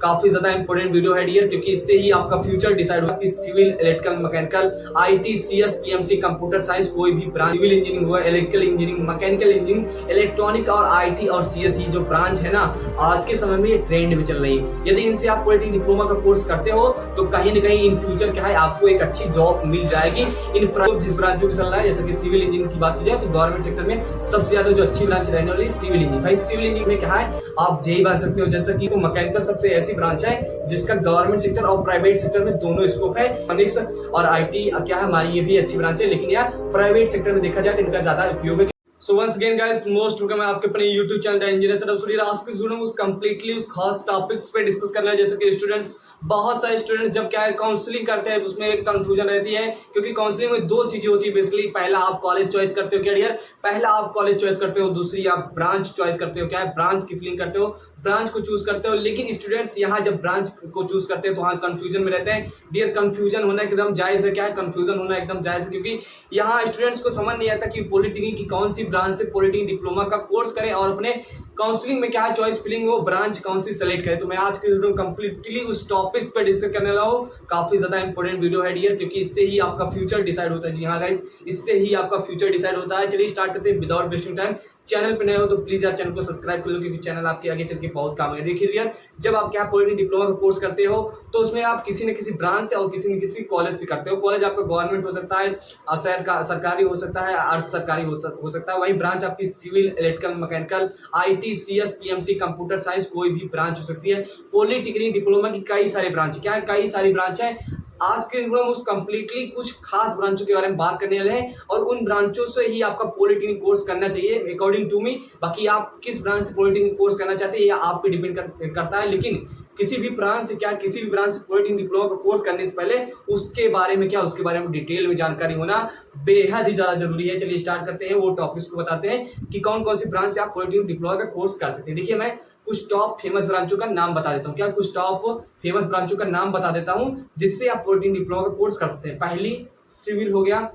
काफी ज्यादा important video है डियर, क्योंकि इससे ही आपका फ्यूचर डिसाइड होगा कि civil, electrical, mechanical, IT, CS, PMT, computer science, कोई भी ब्रांच, सिविल इंजीनियरिंग हुआ, electrical engineering, mechanical engineering, electronic और आईटी और सीएसई जो ब्रांच है ना, आज के समय में ये ट्रेंड में चल रही है। यदि इनसे आप पॉलिटेक्निक डिप्लोमा का कोर्स करते हो तो कहीं ना कहीं इन फ्यूचर क्या है आपको एक अच्छी जॉब मिल जाएगी। इन जिस ब्रांचों में चल रहा है, जैसे कि सिविल इंजीनियरिंग की बात की जाए तो गवर्नमेंट सेक्टर में सबसे ज्यादा जो अच्छी ब्रांच रहने वाली सिविल इंजीनियरिंग। भाई सिविल इंजीनियरिंग में क्या है आप जेई बन सकते हो, जैसा कि तो मैकेनिकल सबसे ऐसी ब्रांच है जिसका गवर्नमेंट सेक्टर और प्राइवेट सेक्टर में दोनों स्कोप है। फिजिक्स और आईटी क्या है हमारी ये भी अच्छी ब्रांच है, लेकिन यार प्राइवेट सेक्टर में देखा जाए तो इनका ज्यादा उपयोग है। So once again guys, most welcome है आपके अपने YouTube channel the engineer setup studio. आज के वीडियो में उस कंप्लीटली उस खास टॉपिक्स पे डिस्कस करना है, जैसे कि स्टूडेंट्स, बहुत सारे स्टूडेंट जब क्या है काउंसलिंग करते हैं तो उसमें एक कंफ्यूजन रहती है, क्योंकि काउंसलिंग में दो चीजें होती है बेसिकली। पहला आप कॉलेज चॉइस करते हो क्या डियर, पहला आप कॉलेज चॉइस करते हो, दूसरी आप ब्रांच चॉइस करते हो, क्या है ब्रांच की फिलिंग करते हो, ब्रांच को चूज करते हो। लेकिन स्टूडेंट्स यहाँ जब ब्रांच को चूज करते हैं तो वहाँ कंफ्यूजन में रहते हैं डियर। कंफ्यूजन होना एकदम जायज है, क्या है कंफ्यूजन होना एकदम जायज है, क्योंकि यहाँ स्टूडेंट्स को समझ नहीं आता कि पॉलिटेक्निक की कौन सी ब्रांच से पॉलिटेक्निक डिप्लोमा का कोर्स करें और अपने काउंसलिंग में क्या है चॉइस फिलिंग वो ब्रांच कौन सी सेलेक्ट करें। तो मैं आज के वीडियो में कंप्लीटली उस टॉपिक पर डिस्कस करने वाला हूँ। काफी ज्यादा इंपॉर्टेंट वीडियो है डियर, क्योंकि इससे ही आपका फ्यूचर डिसाइड होता है। जी हाँ गाइस, इससे ही आपका फ्यूचर डिसाइड होता है। चलिए स्टार्ट करते हैं विदाउट वेस्टिंग टाइम। चैनल पे नए हो तो प्लीज यार चैनल को सब्सक्राइब कर लो, क्योंकि चैनल आपके आगे चल के बहुत काम है। देखिए यार, जब आप क्या पॉलिटेक्निक डिप्लोमा का कोर्स करते हो तो उसमें आप किसी न किसी ब्रांच से और किसी न किसी कॉलेज से करते हो। कॉलेज आपका गवर्नमेंट हो सकता है, सरकारी हो सकता है, अर्ध सरकारी हो सकता है। वही ब्रांच आपकी civil, electrical, mechanical, IT, CS, PMT, computer science, कोई भी ब्रांच हो सकती है। पॉलिटेक्निक डिप्लोमा की कई सारे ब्रांच, क्या है कई सारी ब्रांच है। आज के वीडियो में उस कंप्लीटली कुछ खास ब्रांचों के बारे में बात करने वाले हैं और उन ब्रांचों से ही आपका पॉलिटेक्निक कोर्स करना चाहिए अकॉर्डिंग टू मी। बाकी आप किस ब्रांच से पॉलिटेक्निक कोर्स करना चाहते हैं या आप पे डिपेंड करता है, लेकिन किसी भी ब्रांच से क्या किसी भी ब्रांच से पॉलिटेक्निक डिप्लोमा का कोर्स करने से पहले उसके बारे में डिटेल में जानकारी होना बेहद ही ज्यादा जरूरी है। चलिए स्टार्ट करते हैं, वो टॉपिक्स को बताते हैं कि कौन कौन सी ब्रांच से आप पॉलिटेक्निक डिप्लोमा का कोर्स कर सकते हैं। देखिए मैं कुछ टॉप फेमस ब्रांचों का नाम बता देता हूँ, क्या कुछ टॉप फेमस ब्रांचों का नाम बता देता हूँ जिससे आप पॉलिटेक्निक डिप्लोमा का कोर्स कर सकते हैं। पहली सिविल हो गया,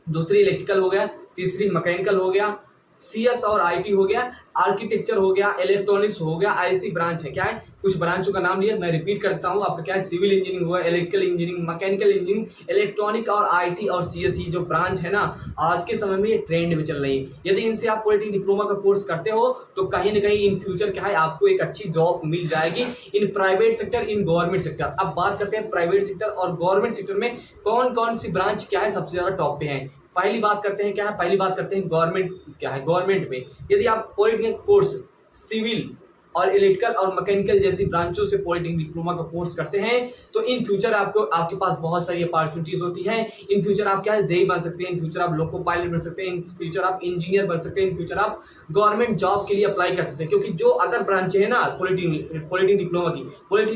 दूसरी इलेक्ट्रिकल हो गया, तीसरी मैकेनिकल हो गया, सीएस और आईटी हो गया, आर्किटेक्चर हो गया, इलेक्ट्रॉनिक्स हो गया। ऐसी ब्रांच है, क्या है कुछ ब्रांचों का नाम लिया, मैं रिपीट करता हूँ आपका क्या है सिविल इंजीनियरिंग हुआ, electrical engineering, mechanical engineering, electronic और आईटी और सीएसई जो ब्रांच है ना, आज के समय में ये ट्रेंड में चल रही है। यदि इनसे आप पॉलिटेक्निक डिप्लोमा का कोर्स करते हो तो कहीं ना कहीं इन फ्यूचर क्या है आपको एक अच्छी जॉब मिल जाएगी in private sector, in government sector. अब बात करते हैं प्राइवेट सेक्टर और गवर्नमेंट सेक्टर में कौन कौन सी ब्रांच क्या है सबसे ज्यादा टॉप पे है। पहली बात करते हैं क्या है, पहली बात करते हैं गवर्नमेंट, क्या है गवर्नमेंट में यदि आप पॉलिटेक्निक कोर्स सिविल और इलेक्ट्रिकल और मैकेनिकल जैसी ब्रांचों से पॉलिटेक्निक डिप्लोमा का कोर्स करते हैं तो इन फ्यूचर आपके पास बहुत सारी अपॉर्चुनिटीज होती हैं। इन फ्यूचर आप क्या है जेई बन सकते हैं, इन फ्यूचर आप लोको पायलट बन सकते हैं, इन फ्यूचर आप इंजीनियर बन सकते हैं, इन फ्यूचर आप गवर्नमेंट जॉब के लिए अप्लाई कर सकते हैं। क्योंकि जो अदर ब्रांचें है ना पॉलिटेक्निक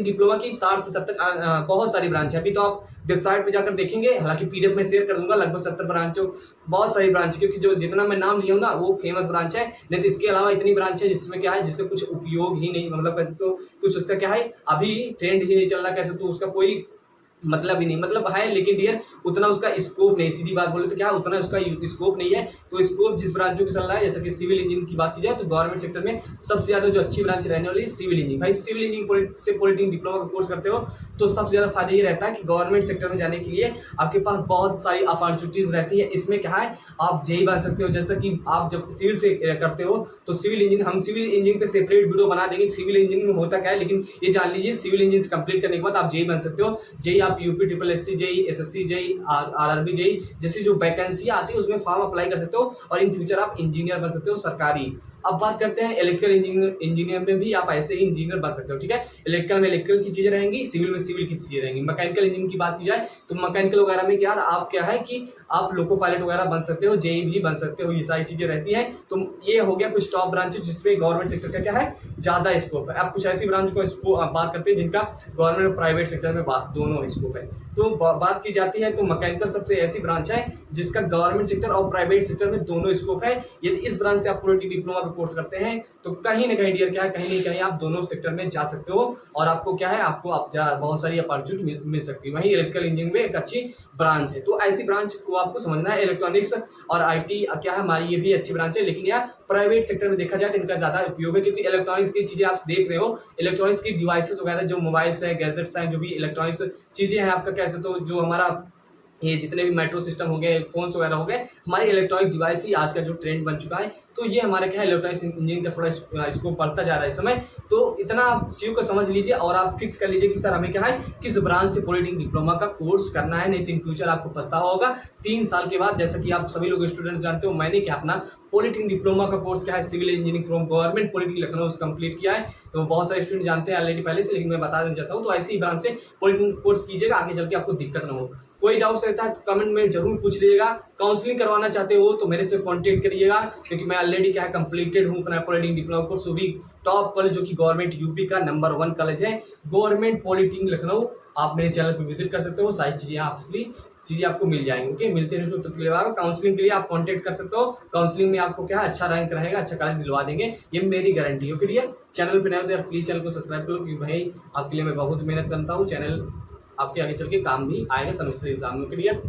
डिप्लोमा की 60 से 70 बहुत सारी ब्रांच है। अभी तो आप वेबसाइट पे जाकर देखेंगे, हालांकि पीडीएफ में शेयर कर दूंगा, लगभग 70 ब्रांचों बहुत सारी ब्रांच, क्योंकि जो जितना मैं नाम लिया हूँ ना वो फेमस ब्रांच है। नहीं तो इसके अलावा इतनी ब्रांच है जिसमें क्या है जिसका कुछ उपयोग ही नहीं, मतलब तो कुछ उसका क्या है अभी ट्रेंड ही नहीं चल रहा, कैसे तो उसका कोई मतलब ही नहीं, मतलब है लेकिन डियर उतना उसका स्कोप नहीं। सीधी बात बोले तो क्या उतना उसका स्कोप नहीं है। तो स्कोप जिस ब्रांचों की चल रहा है, जैसे कि सिविल इंजीनियरिंग की बात की जाए तो गवर्नमेंट सेक्टर में सबसे ज्यादा जो अच्छी ब्रांच रहने वाली सिविल इंजीनियरिंग। भाई सिविल इंजीनियरिंग से पॉलिटेक्निक डिप्लोमा का कोर्स करते हो तो सबसे ज्यादा फायदा ये रहता है कि गवर्नमेंट सेक्टर में जाने के लिए आपके पास बहुत सारी अपॉर्चुनिटीज रहती है। इसमें क्या है आप जेई बन सकते हो, जैसा कि आप जब सिविल से करते हो तो सिविल इंजीनियरिंग, हम सिविल इंजीनियरिंग पे सेपरेट वीडियो बना देंगे सिविल इंजीनियरिंग में होता क्या है, लेकिन ये जान लीजिए सिविल इंजीनियरिंग कंप्लीट करने के बाद आप जेई बन सकते हो। जेई आप UP triple SC JE, SSC JE, RRB JE जैसी जो वैकेंसी आती है उसमें फॉर्म अप्लाई कर सकते हो और इन फ्यूचर आप इंजीनियर बन सकते हो सरकारी। अब बात करते हैं इलेक्ट्रिकल इंजीनियर में भी आप ऐसे ही इंजीनियर बन सकते हो, ठीक है। इलेक्ट्रिकल में इलेक्ट्रिकल की चीजें रहेंगी, सिविल में सिविल की चीजें रहेंगी। मैकेनिकल इंजीनियरिंग की बात की जाए तो मैकेनिकल वगैरह में क्या आप क्या है कि आप लोको पायलट वगैरह बन सकते हो, जेई भी बन सकते हो, ये सारी चीजें रहती है। तो ये हो गया कुछ टॉप ब्रांचेस जिसमें गवर्नमेंट सेक्टर का क्या है ज्यादा स्कोप है। अब कुछ ऐसी ब्रांच को बात करते हैं जिनका गवर्नमेंट और प्राइवेट सेक्टर में दोनों स्कोप है। तो बात की जाती है तो मैकेनिकल सबसे ऐसी ब्रांच है जिसका गवर्नमेंट सेक्टर और प्राइवेट सेक्टर में दोनों स्कोप है। यदि इस ब्रांच से आप पॉलिटेक्निक डिप्लोमा का कोर्स करते हैं तो कहीं ना कहीं डियर क्या है, कहीं ना कहीं आप दोनों सेक्टर में जा सकते हो और आपको क्या है, आपको बहुत सारी अपॉर्चुनिटी मिल सकती है। वहीं इलेक्ट्रिकल इंजीनियरिंग में एक अच्छी ब्रांच है, तो ऐसी ब्रांच को आपको समझना है। इलेक्ट्रॉनिक्स और आईटी क्या है, हमारी ये भी अच्छी ब्रांच है, लेकिन यार प्राइवेट सेक्टर में देखा जाए तो इनका ज्यादा उपयोग है, क्योंकि इलेक्ट्रॉनिक्स की चीजें आप देख रहे हो, इलेक्ट्रॉनिक्स की डिवाइसेस वगैरह जो मोबाइल्स हैं, गैजेट्स हैं, जो भी इलेक्ट्रॉनिक्स चीजें हैं आपका कैसे, तो जो हमारा ये जितने भी मेट्रो सिस्टम हो गए, फोन्स वगैरह हो गए, हमारे इलेक्ट्रॉनिक डिवाइस ही आज का जो ट्रेंड बन चुका है। तो ये हमारे क्या है, इलेक्ट्रॉनिक्स इंजीनियरिंग का थोड़ा स्कोप बढ़ता जा रहा है इस समय। तो इतना आप चीज़ों को समझ लीजिए और आप फिक्स कर लीजिए कि सर हमें क्या है, किस ब्रांच से पॉलिटेक्निक डिप्लोमा का कोर्स करना है, नहीं तो इन फ्यूचर आपको पछतावा होगा 3 साल के बाद। जैसा कि आप सभी लोग स्टूडेंट जानते हो, मैंने क्या अपना पॉलिटेक्निक डिप्लोमा का कोर्स क्या है, civil engineering from government polytechnic Lucknow से कंप्लीट किया है। तो बहुत सारे स्टूडेंट जानते हैं ऑलरेडी पहले से, लेकिन मैं बता देना चाहता हूँ। तो ऐसे ही ब्रांच से पॉलिटेक्निक कोर्स कीजिएगा, आगे चल के आपको दिक्कत ना हो। कोई डाउट्स रहता है तो कमेंट में जरूर पूछ लीजिएगा। काउंसलिंग करवाना चाहते हो तो मेरे से कांटेक्ट करिएगा, क्योंकि मैं ऑलरेडी क्या है कंप्लीटेड हूँ अपना पॉलिटेक्निक डिप्लोमा कोर्स, वो भी टॉप कॉलेज जो कि गवर्नमेंट यूपी का नंबर 1 कॉलेज है, गवर्नमेंट पॉलिटेक्निक लखनऊ। आप मेरे चैनल पर विजिट कर सकते हो, सारी चीजें आपको मिल जाएंगी। ओके, मिलते हैं तो काउंसलिंग के लिए आप कांटेक्ट कर सकते हो। काउंसलिंग में आपको क्या है, अच्छा रैंक रहेगा, अच्छा कॉलेज दिलवा देंगे, ये मेरी गारंटी है। ओके डियर, चैनल पे नए हो तो प्लीज चैनल को सब्सक्राइब करो, क्योंकि भाई आपके लिए मैं बहुत मेहनत करता हूँ। चैनल आपके आगे चल के काम भी आएगा सेमेस्टर एग्जाम में। Okay dear.